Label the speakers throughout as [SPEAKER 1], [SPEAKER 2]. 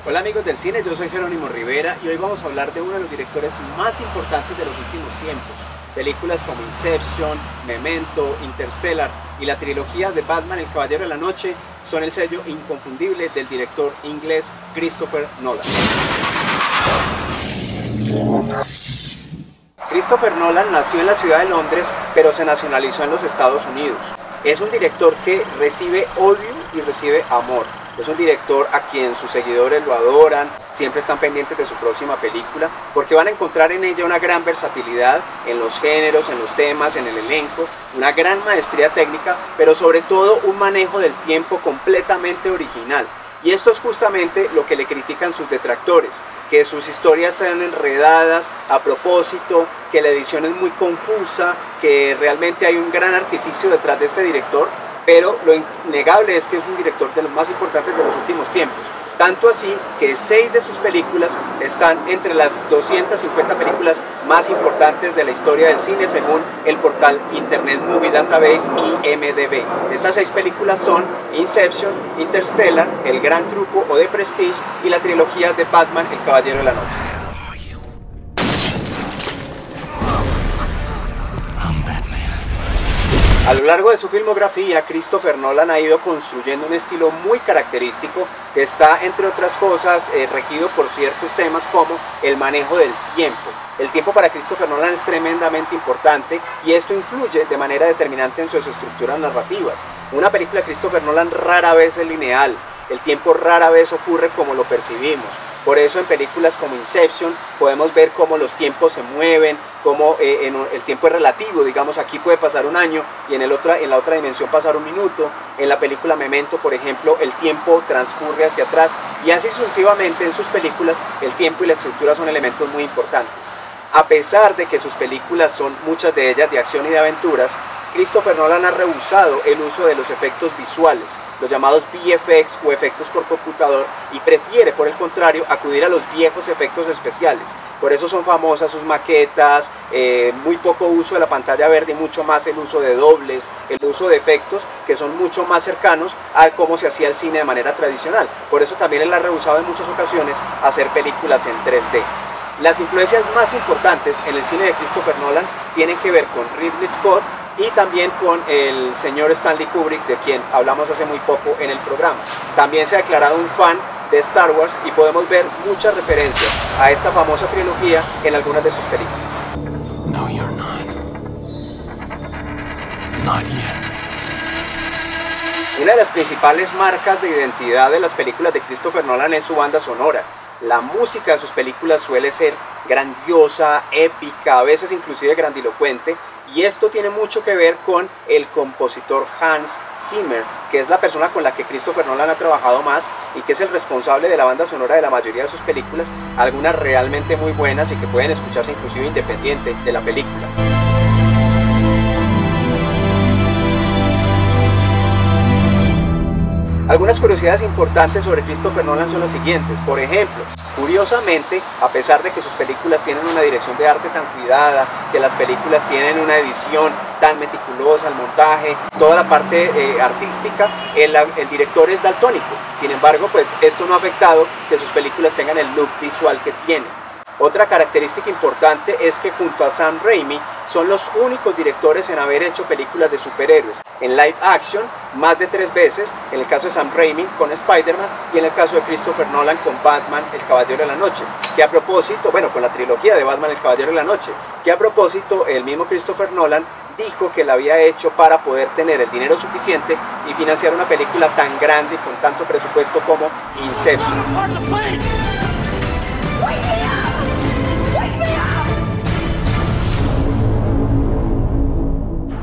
[SPEAKER 1] Hola amigos del cine, yo soy Jerónimo Rivera y hoy vamos a hablar de uno de los directores más importantes de los últimos tiempos. Películas como Inception, Memento, Interstellar y la trilogía de Batman, El Caballero de la Noche son el sello inconfundible del director inglés Christopher Nolan. Christopher Nolan nació en la ciudad de Londres, pero se nacionalizó en los Estados Unidos. Es un director que recibe odio y recibe amor. Es un director a quien sus seguidores lo adoran, siempre están pendientes de su próxima película, porque van a encontrar en ella una gran versatilidad en los géneros, en los temas, en el elenco, una gran maestría técnica, pero sobre todo un manejo del tiempo completamente original. Y esto es justamente lo que le critican sus detractores, que sus historias sean enredadas a propósito, que la edición es muy confusa, que realmente hay un gran artificio detrás de este director, pero lo innegable es que es un director de los más importantes de los últimos tiempos. Tanto así que 6 de sus películas están entre las 250 películas más importantes de la historia del cine según el portal Internet Movie Database IMDb. Estas 6 películas son Inception, Interstellar, El Gran Truco o The Prestige y la trilogía de Batman, El Caballero de la Noche. A lo largo de su filmografía, Christopher Nolan ha ido construyendo un estilo muy característico que está, entre otras cosas, regido por ciertos temas como el manejo del tiempo. El tiempo para Christopher Nolan es tremendamente importante y esto influye de manera determinante en sus estructuras narrativas. Una película de Christopher Nolan rara vez es lineal. El tiempo rara vez ocurre como lo percibimos. Por eso en películas como Inception podemos ver cómo los tiempos se mueven, cómo el tiempo es relativo, digamos aquí puede pasar un año y en la otra dimensión pasar un minuto. En la película Memento, por ejemplo, el tiempo transcurre hacia atrás y así sucesivamente en sus películas el tiempo y la estructura son elementos muy importantes. A pesar de que sus películas son muchas de ellas de acción y de aventuras, Christopher Nolan ha rehusado el uso de los efectos visuales, los llamados VFX o efectos por computador, y prefiere, por el contrario, acudir a los viejos efectos especiales. Por eso son famosas sus maquetas, muy poco uso de la pantalla verde y mucho más el uso de dobles, el uso de efectos que son mucho más cercanos a cómo se hacía el cine de manera tradicional. Por eso también él ha rehusado en muchas ocasiones hacer películas en 3D. Las influencias más importantes en el cine de Christopher Nolan tienen que ver con Ridley Scott y también con el señor Stanley Kubrick, de quien hablamos hace muy poco en el programa. También se ha declarado un fan de Star Wars y podemos ver muchas referencias a esta famosa trilogía en algunas de sus películas.
[SPEAKER 2] No, you're not. Not yet.
[SPEAKER 1] Una de las principales marcas de identidad de las películas de Christopher Nolan es su banda sonora. La música de sus películas suele ser grandiosa, épica, a veces inclusive grandilocuente, y esto tiene mucho que ver con el compositor Hans Zimmer, que es la persona con la que Christopher Nolan ha trabajado más y que es el responsable de la banda sonora de la mayoría de sus películas, algunas realmente muy buenas y que pueden escucharse inclusive independiente de la película. Algunas curiosidades importantes sobre Christopher Nolan son las siguientes. Por ejemplo, curiosamente, a pesar de que sus películas tienen una dirección de arte tan cuidada, que las películas tienen una edición tan meticulosa, el montaje, toda la parte artística, el director es daltónico. Sin embargo, pues esto no ha afectado que sus películas tengan el look visual que tienen. Otra característica importante es que junto a Sam Raimi son los únicos directores en haber hecho películas de superhéroes en live action más de 3 veces, en el caso de Sam Raimi con Spider-Man y en el caso de Christopher Nolan con Batman, El Caballero de la Noche, que a propósito, bueno, con la trilogía de Batman, El Caballero de la Noche, que a propósito el mismo Christopher Nolan dijo que la había hecho para poder tener el dinero suficiente y financiar una película tan grande y con tanto presupuesto como Inception.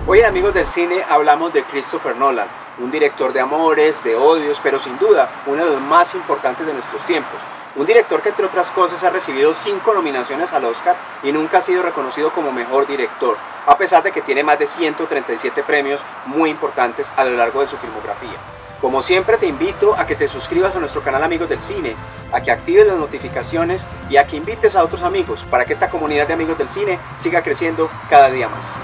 [SPEAKER 1] Hoy en Amigos del Cine hablamos de Christopher Nolan, un director de amores, de odios, pero sin duda uno de los más importantes de nuestros tiempos. Un director que entre otras cosas ha recibido 5 nominaciones al Oscar y nunca ha sido reconocido como mejor director, a pesar de que tiene más de 137 premios muy importantes a lo largo de su filmografía. Como siempre te invito a que te suscribas a nuestro canal Amigos del Cine, a que actives las notificaciones y a que invites a otros amigos para que esta comunidad de amigos del cine siga creciendo cada día más.